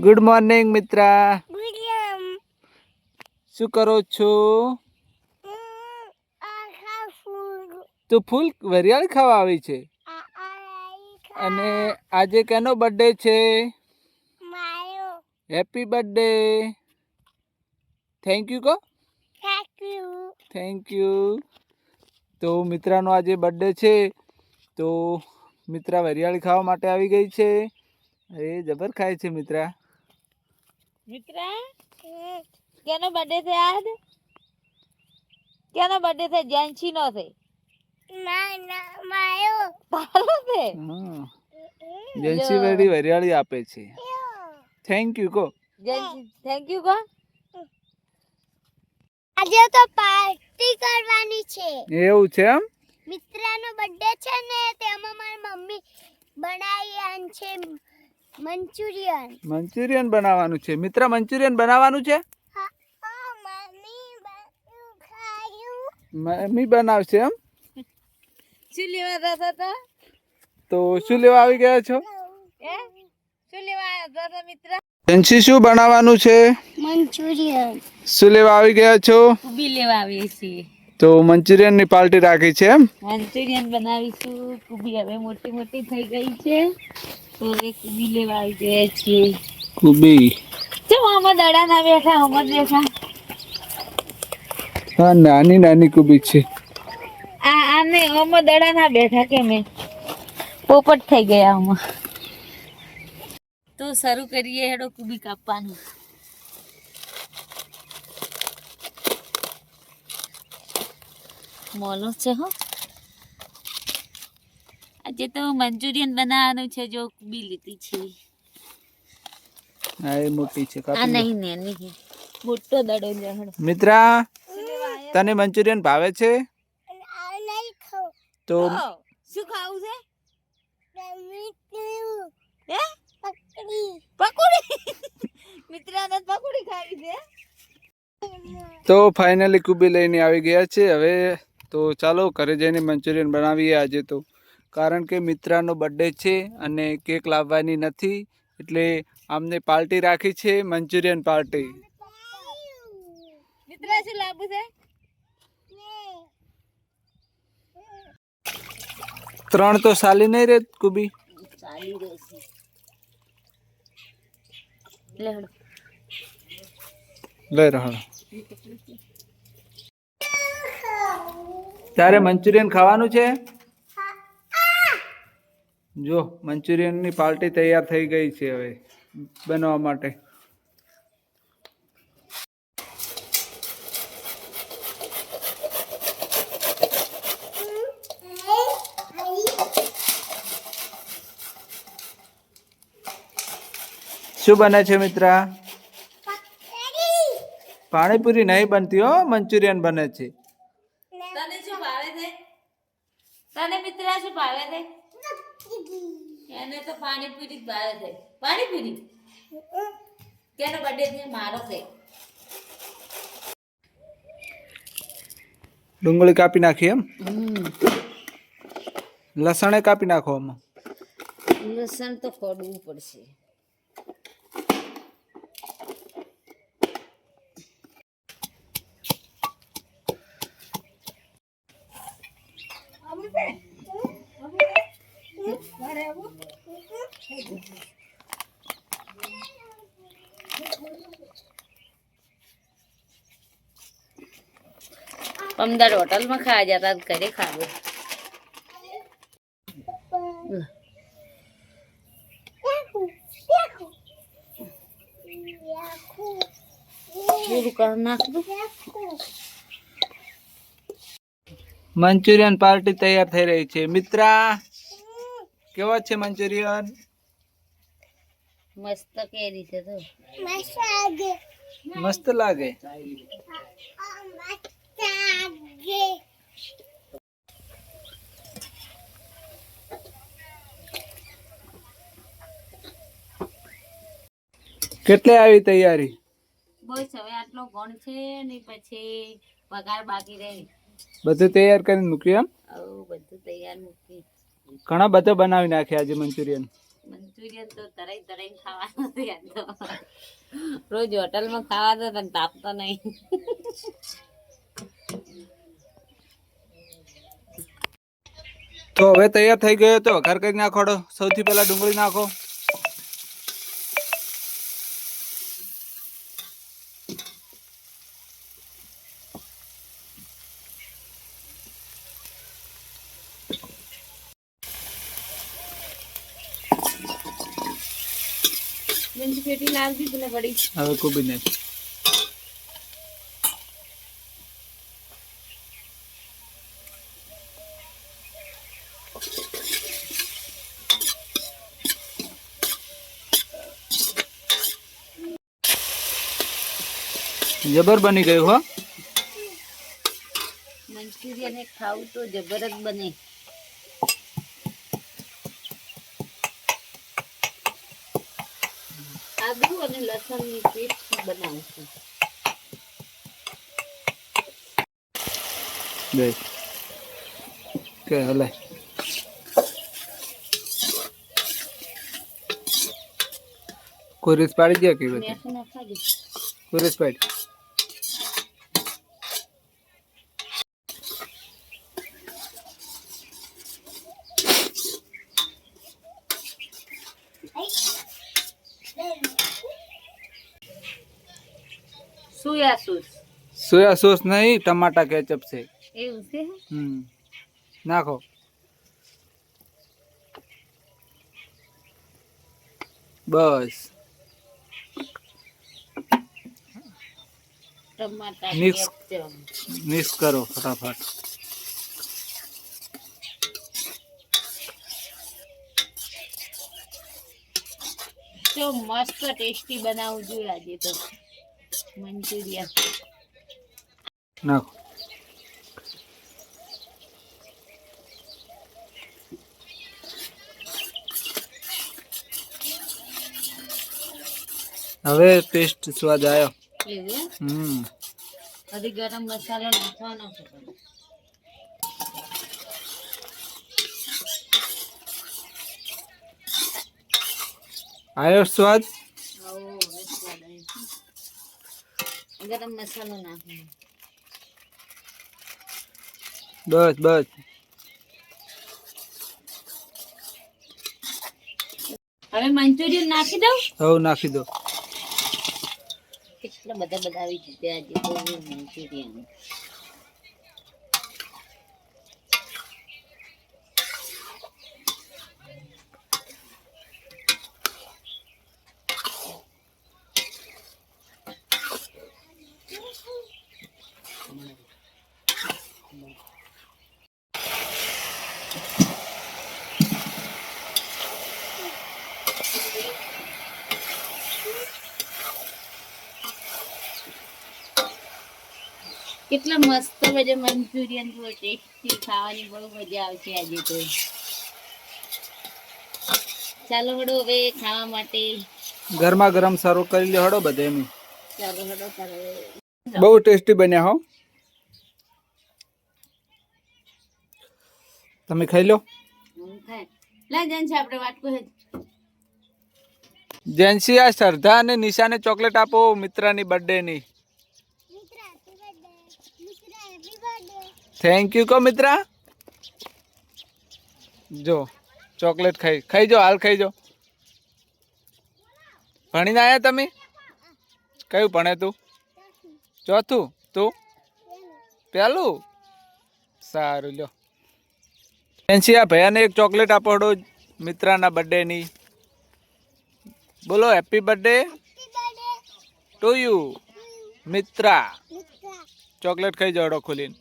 Good morning Mitra. શું કરો છો? તું ફૂલ વરિયાળી ખાવા આવી છે અને આજે કેનો બર્થડે છે? Happy birthday. થેન્ક યુ કહો. Thank you. તો મિત્રાનો આજે બર્થડે છે તો મિત્રા વરિયાળી ખાવા માટે આવી ગઈ છે. એ જબર ખાય છે મિત્રા. મિત્રા કેનો બર્થડે છે આજ? કેનો બર્થડે છે? જેન્સી નો છે? તારો છે? જેન્સી વેડી વરિયાળી આપે છે. થેન્ક યુ કહો. જેન્સી થેન્ક યુ કહો. આજે તો પાર્ટી કરવાની છે. એવું છે એમ? મિત્રાનો બર્થડે છે ને તેમાં મારી મમ્મી બનાવી છે મંચુરિયન. મંચુરિયન બનાવવાનું છે. મિત્રા મંચુરિયન બનાવવાનું છે? મમ્મી બનાવશે એમ? શું લેવા જતા હતા? તો શું લેવા આવી ગયા છો? શું લેવા આવ્યા હતા મિત્રા? જેન્સી શું બનાવવાનું છે? મંચુરિયન. શું લેવા આવી ગયા છો? કુબી લેવા આવીએ છીએ. તો મંચુરિયન ની પાર્ટી રાખી છે એમ? મંચુરિયન બનાવીશું. કુબી હવે મોટી મોટી થઈ ગઈ છે તો એ કુબી લેવા આવી ગયા છીએ. કુબી ચમ આમાં દડા ના બેઠા આમાં બેઠા? હા, નાની નાની કુબી છે. આને આમાં દડા ના બેઠા કે મેં પોપટ થઈ ગયા આમાં. તો શરૂ કરીએ હેડો કુબી કાપવાનું. મોલો છે હો. આજે તો મંચુરિયન બનાવવાનું છે. જો કુબી લીધી છે. હા, એ મોટી છે. આ નહીં નાની છે. મોટો દડો છે. મિત્રા, તને મંચુરિયન ભાવે છે? તો શું ખાવું છે? પકડી. પકોડી. મિત્રાને પકોડી ખાવી છે. તો ફાઇનલી કુબી લઈને આવી ગયા છે. હવે તો ચાલો ઘરે જઈને મંચુરિયન બનાવીએ આજે તો. કારણ કે મિત્રાનો બર્થડે છે અને કેક લાવવાની નથી એટલે અમને પાર્ટી રાખી છે, મંચુરિયન પાર્ટી. મિત્રા શું લાવવું છે? 3 તો સાલી નહીં રે કુબી. ચાલી રહેશે. લે હડો. લઈ રહ્યો. તારે મંચુરિયન ખાવાનું છે? જો મંચુરિયન ની પાર્ટી તૈયાર થઈ ગઈ છે હવે બનવા માટે. શું બને છે મિત્રા? પાણીપુરી નહીં બનતી હો, મંચુરિયન બને છે. તને શું ભાવે છે? તને મિત્રા શું ભાવે છે? એને તો પાણીપુરી જ ભાવે છે. પાણીપુરી કેનો બર્થડે છે? મારો છે. ડુંગળી કાપી નાખી એમ? લસણે કાપી નાખો આમાં. લસણ તો ખોડવું પડશે. અમદાવાદ હોટલમાં ખાવા જતા ઘરે ખાવું. મંચુરિયન પાર્ટી તૈયાર થઈ રહી છે. મિત્રા, કેવો છે મંચુરિયન? મસ્ત કેરી છે તો. મસ્ત લાગે. કેટલે આવી તૈયારી? બસ હવે આટલો ગણ છે ને પછી પગાર બાકી રહી. બધું તૈયાર કરીને મૂક્યું એમ? બધું તૈયાર મૂકી. ઘણા બધા બનાવી નાખ્યા આજે મંચુરિયન. મંચુરિયન તો તરાઈ તરાઈને ખાવાનું છે યાર તો. રોજ હોટલમાં ખાવા તો તને તાપતો નહીં. તો હવે તૈયાર થઈ ગયો તો વઘાર કરી નાખો. સૌથી પહેલા ડુંગળી નાખો. મંચુરી પેટી લાલ દી પેલા પડી. હવે કોબી નાખ. જબર બની ગયું હો. મંચુરિયન ખાવું તો જબર જ બને. આદુ અને લસણની પેસ્ટ બનાવું છું. બે કે હલે કોઈ રીત પાડી દે કે બધી મેથી નાખવા દે. કોઈ રીત પાડી. સોયા સોસ સોયા સોસ નહીં, ટમાટા કેચઅપ છે. એવું છે. નાખો. બસ ટમાટા મિક્સ. કેચઅપ. મિક્સ કરો ફટાફટ. તો મસ્ત ટેસ્ટી બનાવવું જોઈએ આજે તો મંચુરિયન. નાખો. હવે ટેસ્ટ સ્વાદ આવ્યો. એવું હજી ગરમ મસાલો નાખવાનો છે. આવ્યો સ્વાદ. ગરમ મસાલો નાખવાનો. બસ બસ. હવે મંચુરિયન નાખી દઉં. હવે નાખી દો. કેટલા બધા બનાવી દીધા આજે તો મંચુરિયન. કેટલા મસ્ત બધા મંચુરિયન તો ટેસ્ટી ખાવાની બહુ મજા આવશે આજે તો. ચાલો હડો હવે ખાવા માટે. ગરમા ગરમ સર્વ કરી લે હડો બધે એમ. ચાલો હડો ચાલો. બહુ ટેસ્ટી બન્યા હો. તમે ખાઈ લો. લા જન છે આપણે વાટકો હે. જેન્સી આ શ્રદ્ધા અને નિશાને ચોકલેટ આપો મિત્રની બર્થડે ની. થેન્ક યુ કો મિત્રા. જો ચોકલેટ ખાઈ જો હાલ ખાઈ જો. ભણીને આયા તમે? કયું ભણે તું? ચોથું. તું પેલું? સારું લ્યો. જેન્સી આ ભૈયાને એક ચોકલેટ આપો હડો મિત્રાના બર્થડે ની. બોલો happy birthday to you Mitra. Chocolate ખાઈ જાઓ ખોલીને.